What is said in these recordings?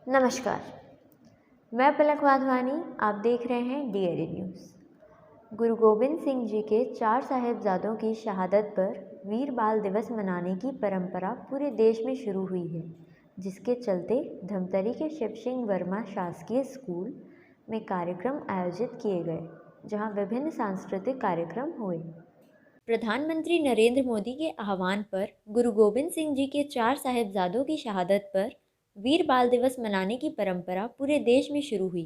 नमस्कार, मैं पलक वाधवानी। आप देख रहे हैं DLA न्यूज़। गुरु गोबिंद सिंह जी के 4 साहिबजादों की शहादत पर वीर बाल दिवस मनाने की परंपरा पूरे देश में शुरू हुई है, जिसके चलते धमतरी के शिव सिंह वर्मा शासकीय स्कूल में कार्यक्रम आयोजित किए गए, जहां विभिन्न सांस्कृतिक कार्यक्रम हुए। प्रधानमंत्री नरेंद्र मोदी के आह्वान पर गुरु गोबिंद सिंह जी के 4 साहिबजादों की शहादत पर वीर बाल दिवस मनाने की परंपरा पूरे देश में शुरू हुई।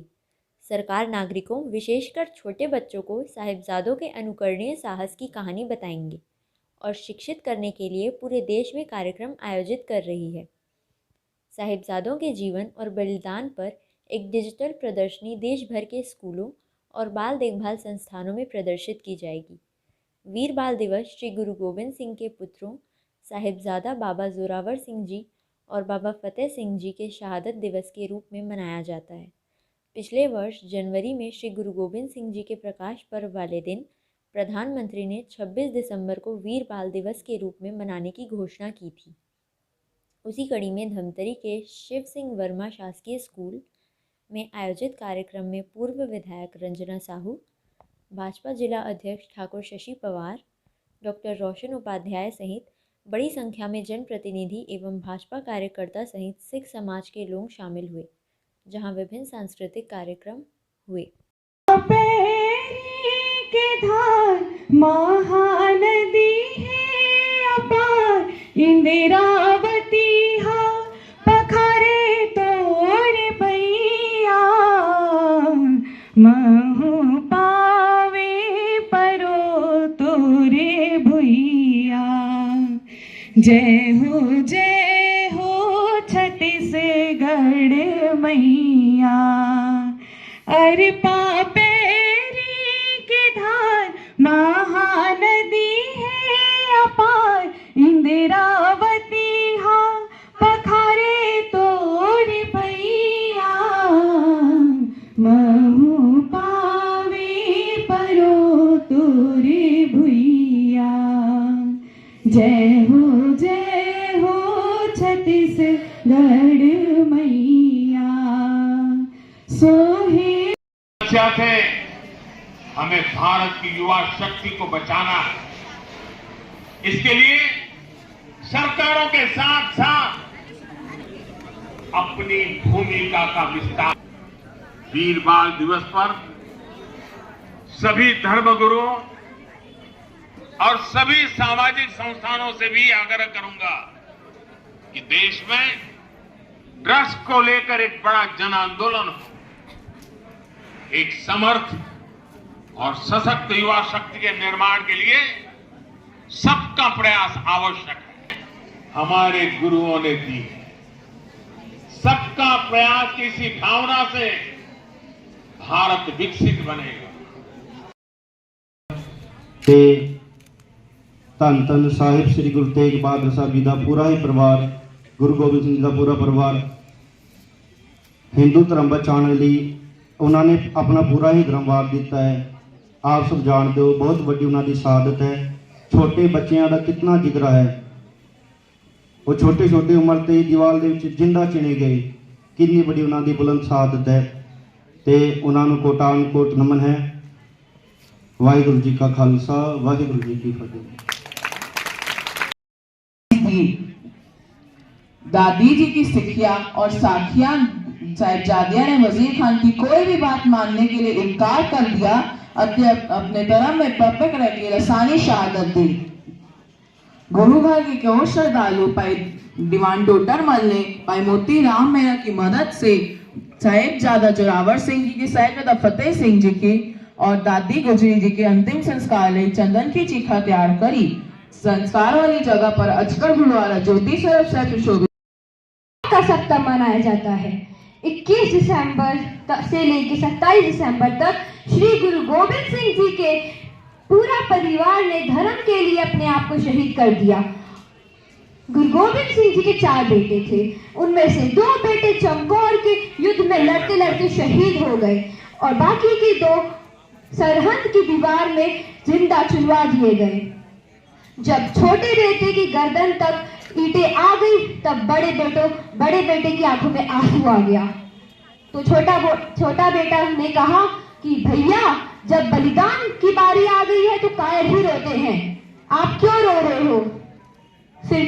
सरकार नागरिकों, विशेषकर छोटे बच्चों को साहिबजादों के अनुकरणीय साहस की कहानी बताएंगे और शिक्षित करने के लिए पूरे देश में कार्यक्रम आयोजित कर रही है। साहिबजादों के जीवन और बलिदान पर एक डिजिटल प्रदर्शनी देश भर के स्कूलों और बाल देखभाल संस्थानों में प्रदर्शित की जाएगी। वीर बाल दिवस श्री गुरु गोबिंद सिंह के पुत्रों साहिबजादा बाबा जोरावर सिंह जी और बाबा फतेह सिंह जी के शहादत दिवस के रूप में मनाया जाता है। पिछले वर्ष जनवरी में श्री गुरु गोबिंद सिंह जी के प्रकाश पर्व वाले दिन प्रधानमंत्री ने 26 दिसंबर को वीर बाल दिवस के रूप में मनाने की घोषणा की थी। उसी कड़ी में धमतरी के शिव सिंह वर्मा शासकीय स्कूल में आयोजित कार्यक्रम में पूर्व विधायक रंजना साहू, भाजपा जिला अध्यक्ष ठाकुर शशि पवार, डॉक्टर रोशन उपाध्याय सहित बड़ी संख्या में जनप्रतिनिधि एवं भाजपा कार्यकर्ता सहित सिख समाज के लोग शामिल हुए, जहां विभिन्न सांस्कृतिक कार्यक्रम हुए। के धार महानदी है अपार, इंदिरावती हा पखारे तोरे भैया, महू पावे परो तोरे भुइया। जय हो छत्तीसगढ़ मैया, अरे पापेरी के धार महानदी है अपार, इंदिरावती हा पखारे तोरे भैया, महू पावे परो तोरे भुइया। जय हो छत्तीसगढ़ मैया, सोहे थे। हमें भारत की युवा शक्ति को बचाना है। इसके लिए सरकारों के साथ साथ अपनी भूमिका का विस्तार। वीर बाल दिवस पर सभी धर्मगुरुओं और सभी सामाजिक संस्थानों से भी आग्रह करूंगा कि देश में ड्रग्स को लेकर एक बड़ा जन आंदोलन हो। एक समर्थ और सशक्त युवा शक्ति के निर्माण के लिए सबका प्रयास आवश्यक है। हमारे गुरुओं ने दी है। सबका प्रयास की इसी भावना से भारत विकसित बनेगा। ਧੰਨ ਧੰਨ ਸਾਹਿਬ ਸ੍ਰੀ ਗੁਰੂ ਤੇਗ ਬਹਾਦਰ ਸਾਹਿਬ ਜੀ ਦਾ ਪੂਰਾ ਹੀ ਪਰਿਵਾਰ, ਗੁਰੂ ਗੋਬਿੰਦ ਸਿੰਘ ਜੀ ਦਾ ਪੂਰਾ ਪਰਿਵਾਰ ਹਿੰਦੂ ਧਰਮ ਬਚਾਉਣ ਲਈ ਉਹਨਾਂ ਨੇ ਆਪਣਾ ਪੂਰਾ ਹੀ ਧਰਮਵਾਰ ਦਿੱਤਾ ਹੈ। ਆਪ ਸਭ ਜਾਣਦੇ ਹੋ, ਬਹੁਤ ਵੱਡੀ ਉਹਨਾਂ ਦੀ ਸ਼ਹਾਦਤ ਹੈ। ਛੋਟੇ ਬੱਚਿਆਂ ਦਾ ਕਿੰਨਾ ਜਿਗਰਾ ਹੈ। ਉਹ ਛੋਟੇ ਛੋਟੇ ਉਮਰ ਤੇ ਦੀਵਾਲ ਦੇ ਵਿੱਚ ਜਿੰਦਾ ਚਿਣੇ ਗਏ। ਕਿੰਨੀ ਵੱਡੀ ਉਹਨਾਂ ਦੀ ਬੁਲੰਦ ਸ਼ਹਾਦਤ ਹੈ ਤੇ ਉਹਨਾਂ ਨੂੰ ਕੋਟਾਨ ਕੋਟ ਨਮਨ ਹੈ। ਵਾਹਿਗੁਰੂ ਜੀ ਕਾ ਖਾਲਸਾ, ਵਾਹਿਗੁਰੂ ਜੀ ਕੀ ਫਤਿਹ। दादी जी की सिखिया और साखिया साहिबजादिया ने वजीर खान की कोई भी बात मानने के लिए इनकार कर दिया। अपने धर्म में पक्के रह के रसानी शहादत दी। गुरु घर के क्यों श्रद्धालु भाई दीवान डोटरमल ने भाई मोती राम मेहरा की मदद से साहिबजादा जोरावर सिंह जी की, साहिबजादा फतेह सिंह जी की और दादी गुजरी जी के अंतिम संस्कार लिए चंदन की चीखा तैयार करी। संस्कार वाली जगह पर अजगर गुरुद्वारा ज्योति स्वरूप से सुशोभित का सप्ताह मनाया जाता है। 21 दिसंबर से लेकर 27 दिसंबर तक श्री गुरु गोबिंद सिंह जी के पूरा परिवार ने धर्म के लिए अपने आप को शहीद कर दिया। गुरु गोबिंद सिंह जी के 4 बेटे थे, उनमें से 2 बेटे चमकौर के युद्ध में लड़ते लड़ते शहीद हो गए और बाकी के 2 सरहद की दीवार में जिंदा चुनवा दिए गए। जब छोटे बेटे की गर्दन तक ईंटें आ गई तब बड़े बेटे की आंखों में आंसू आ गया। तो छोटा बेटा ने कहा कि भैया, जब बलिदान की बारी आ गई है तो कायर ही रोते हैं, आप क्यों रो रहे हो? फिर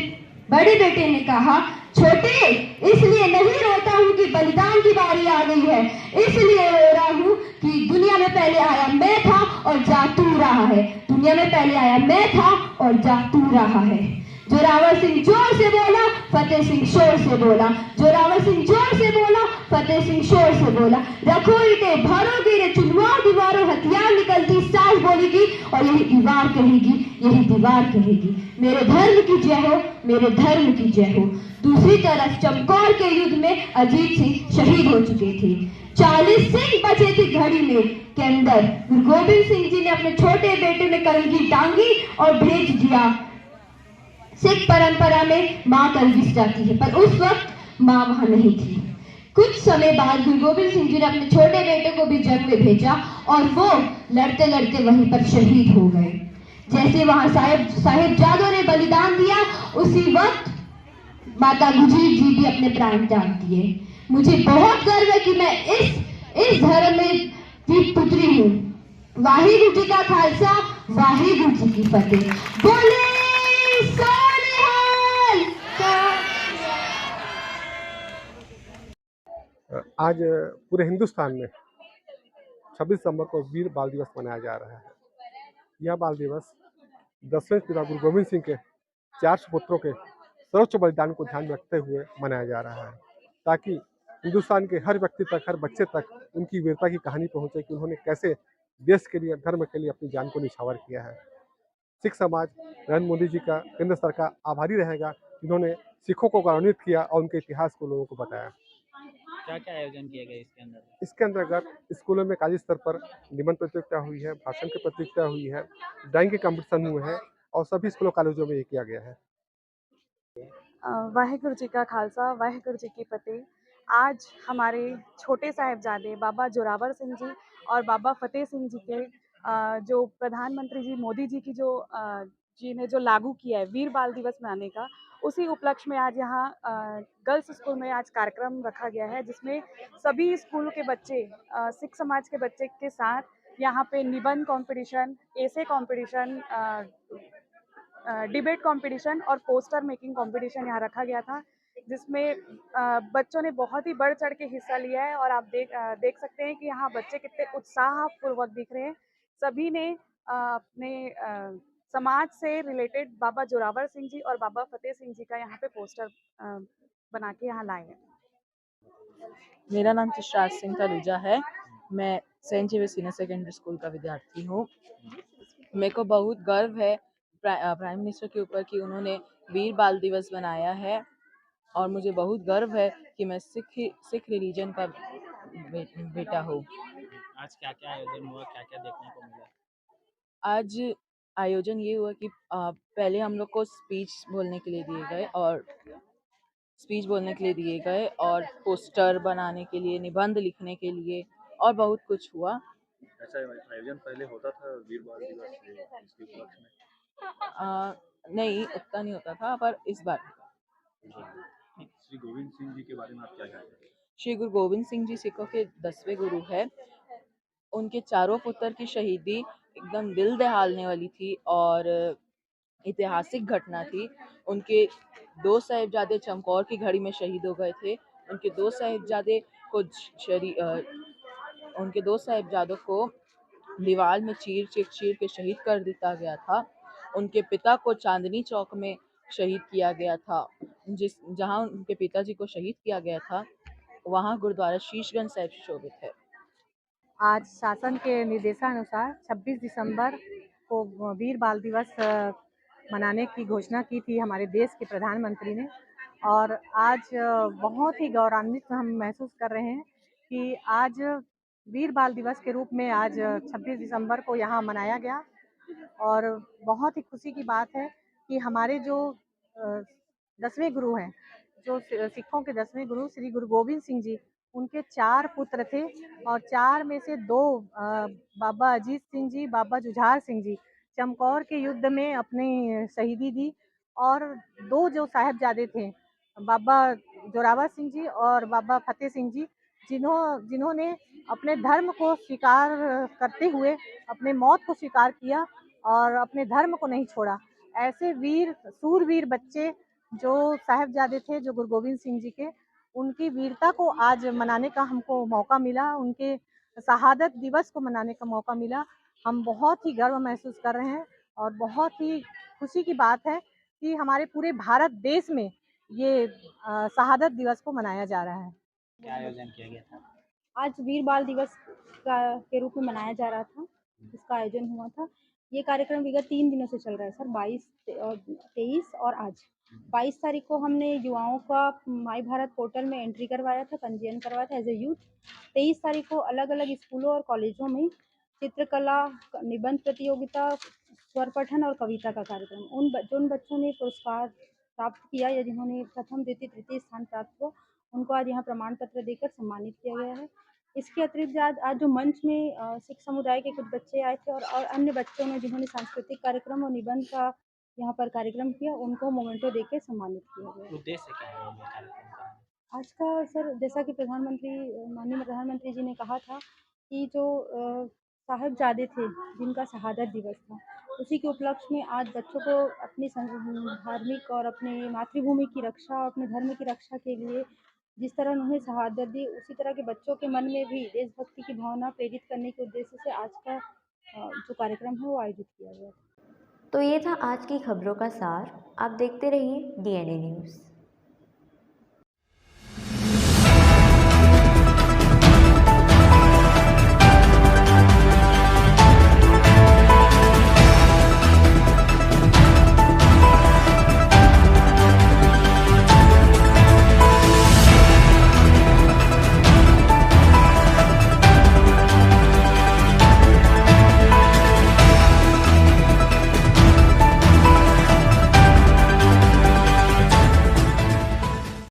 बड़े बेटे ने कहा, छोटे, इसलिए नहीं रोता हूँ कि बलिदान की बारी आ गई है, इसलिए रो रहा हूँ कि दुनिया में पहले आया मैं था और जा तू रहा है। दुनिया में पहले आया मैं था और जा तू रहा है। जोरावर सिंह जोर से बोला, फतेह सिंह शोर से बोला। जोरावर सिंह जोर से बोला, फतेह सिंह शोर से बोला। रखो ईंटें, भरो गिरे, चुनवाओ दीवारों, हथियार निकलती सास बोलेगी और यही दीवार कहेगी, यही दीवार कहेगी, मेरे धर्म की जय हो, मेरे धर्म की जय हो। दूसरी तरफ चमकौर के युद्ध में अजीत सिंह शहीद हो चुके थे। 40 सिंह बचे थे घड़ी में के अंदर। गुरु गोबिंद सिंह जी ने अपने छोटे बेटे में कलगी टांगी और भेज दिया। सिख परंपरा में मां कलगी जाती है, पर उस वक्त मां वहां नहीं थी। कुछ समय बाद गुरु गोबिंद सिंह जी ने अपने छोटे बेटे को भी जंग में भेजा और वो लड़ते लड़ते वहीं पर शहीद हो गए। जैसे वहां साहिबजादों ने बलिदान दिया, उसी वक्त माता गुजरी जी भी अपने प्राण त्याग दिए। मुझे बहुत गर्व है कि मैं इस धर्म में की पुत्री हूँ। वाहिगुरु जी का खालसा, वाहिगुरु जी की फतेह। बोले सोनिहाल। आज पूरे हिंदुस्तान में 26 दिसंबर को वीर बाल दिवस मनाया जा रहा है। यह बाल दिवस 10वें पिता गुरु गोविंद सिंह के 4 सुपुत्रों के सर्वोच्च बलिदान को ध्यान में रखते हुए मनाया जा रहा है, ताकि हिंदुस्तान के हर व्यक्ति तक, हर बच्चे तक उनकी वीरता की कहानी पहुंचे कि उन्होंने कैसे देश के लिए, धर्म के लिए अपनी जान को निछावर किया है। सिख समाज नरेंद्र मोदी जी का, केंद्र सरकार आभारी रहेगा, जिन्होंने सिखों को गौरवान्वित किया और उनके इतिहास को लोगों को बताया। क्या क्या आयोजन किए गए इसके अंदर? इसके अंतर्गत स्कूलों में काजी स्तर पर निबंध प्रतियोगिता हुई है, भाषण की प्रतियोगिता हुई है, ड्राइंग के कंपटीशन हुए हैं और सभी स्कूलों कॉलेजों में ये किया गया है। वाहिगुरु जी का खालसा, वाहिगुरु जी की फतेह। आज हमारे छोटे साहिबजादे बाबा जोरावर सिंह जी और बाबा फतेह सिंह जी के जो प्रधानमंत्री जी मोदी जी की जी ने जो लागू किया है वीर बाल दिवस मनाने का, उसी उपलक्ष्य में आज यहाँ गर्ल्स स्कूल में आज कार्यक्रम रखा गया है, जिसमें सभी स्कूल के बच्चे, सिख समाज के बच्चे के साथ यहाँ पे निबंध कंपटीशन, एसे कंपटीशन, डिबेट कंपटीशन और पोस्टर मेकिंग कंपटीशन यहाँ रखा गया था, जिसमें बच्चों ने बहुत ही बढ़ चढ़ के हिस्सा लिया है। और आप देख सकते हैं कि यहाँ बच्चे कितने उत्साहपूर्वक दिख रहे हैं। सभी ने अपने समाज से रिलेटेड बाबा जोरावर सिंह जी और बाबा फतेह सिंह जी का यहाँ पे पोस्टर बना के यहाँ लाए हैं। मेरा नाम तुषार सिंह तलूजा है। मैं Saint Xavier senior secondary school का विद्यार्थी हूँ। मेरे को बहुत गर्व है प्राइम मिनिस्टर के ऊपर कि उन्होंने वीर बाल दिवस बनाया है, और मुझे बहुत गर्व है कि मैं सिख रिलीजन का बेटा हूँ। आज क्या क्या आयोजन हुआ, क्या क्या देखने को मिला? आज आयोजन ये हुआ कि पहले हम लोग को स्पीच बोलने के लिए दिए गए और पोस्टर बनाने के लिए, निबंध लिखने के लिए, और बहुत कुछ हुआ। ऐसा आयोजन पहले होता था वीर बाल दिवस इसके उपलक्ष्य में? नहीं, उतना नहीं होता था, पर इस बार। श्री गोविंद सिंह जी के बारे में आप क्या कहते हैं? श्री गुरु गोविंद सिंह जी सिखों के 10वें गुरु है। उनके चारों पुत्र की शहीदी एकदम दिल दहलाने वाली थी और ऐतिहासिक घटना थी। उनके 2 साहिबजादे चमकौर की घड़ी में शहीद हो गए थे। उनके 2 साहिबजादों को दीवार में चीर के शहीद कर दिया गया था। उनके पिता को चांदनी चौक में शहीद किया गया था। जहां उनके पिताजी को शहीद किया गया था, वहां गुरुद्वारा शीशगंज साहिब सुशोभित है। आज शासन के निर्देशानुसार 26 दिसंबर को वीर बाल दिवस मनाने की घोषणा की थी हमारे देश के प्रधानमंत्री ने, और आज बहुत ही गौरवान्वित हम महसूस कर रहे हैं कि आज वीर बाल दिवस के रूप में आज 26 दिसंबर को यहाँ मनाया गया। और बहुत ही खुशी की बात है कि हमारे जो 10वें गुरु हैं, जो सिखों के 10वें गुरु श्री गुरु गोविंद सिंह जी, उनके 4 पुत्र थे और 4 में से 2 बाबा अजीत सिंह जी, बाबा जुझार सिंह जी चमकौर के युद्ध में अपनी शहीदी दी। और दो जो साहिबजादे थे, बाबा जोरावर सिंह जी और बाबा फतेह सिंह जी, जिन्होंने अपने धर्म को स्वीकार करते हुए अपने मौत को स्वीकार किया और अपने धर्म को नहीं छोड़ा। ऐसे वीर सूरवीर बच्चे जो साहिबजादे थे, जो गुरु गोविंद सिंह जी के, उनकी वीरता को आज मनाने का हमको मौका मिला, उनके शहादत दिवस को मनाने का मौका मिला। हम बहुत ही गर्व महसूस कर रहे हैं और बहुत ही खुशी की बात है कि हमारे पूरे भारत देश में ये शहादत दिवस को मनाया जा रहा है। क्या आयोजन किया गया था? आज वीर बाल दिवस के रूप में मनाया जा रहा था, इसका आयोजन हुआ था। ये कार्यक्रम विगत 3 दिनों से चल रहा है सर, 22 और 23 और आज 22 तारीख को हमने युवाओं का माई भारत पोर्टल में एंट्री करवाया था, पंजीयन करवाया था एज ए यूथ। 23 तारीख को अलग अलग स्कूलों और कॉलेजों में चित्रकला, निबंध प्रतियोगिता, स्वर पठन और कविता का कार्यक्रम। उन बच्चों ने पुरस्कार प्राप्त किया या जिन्होंने प्रथम, द्वितीय, तृतीय स्थान प्राप्त हुआ, उनको आज यहाँ प्रमाण पत्र देकर सम्मानित किया गया है। इसके अतिरिक्त आज जो मंच में सिख समुदाय के कुछ बच्चे आए थे और अन्य बच्चों ने जिन्होंने सांस्कृतिक कार्यक्रम और निबंध का यहाँ पर कार्यक्रम किया, उनको मोमेंटो देकर सम्मानित किया गया। उद्देश्य क्या है ये कार्यक्रम का? आज का सर, जैसा कि माननीय प्रधानमंत्री जी ने कहा था कि जो साहिबजादे थे जिनका शहादत दिवस था, उसी के उपलक्ष्य में आज बच्चों को अपनी धार्मिक और अपने मातृभूमि की रक्षा और अपने धर्म की रक्षा के लिए जिस तरह उन्होंने शहादत दी, उसी तरह के बच्चों के मन में भी देशभक्ति की भावना प्रेरित करने के उद्देश्य से आज का जो कार्यक्रम है वो आयोजित किया गया था। तो ये था आज की खबरों का सार। आप देखते रहिए DNA न्यूज़।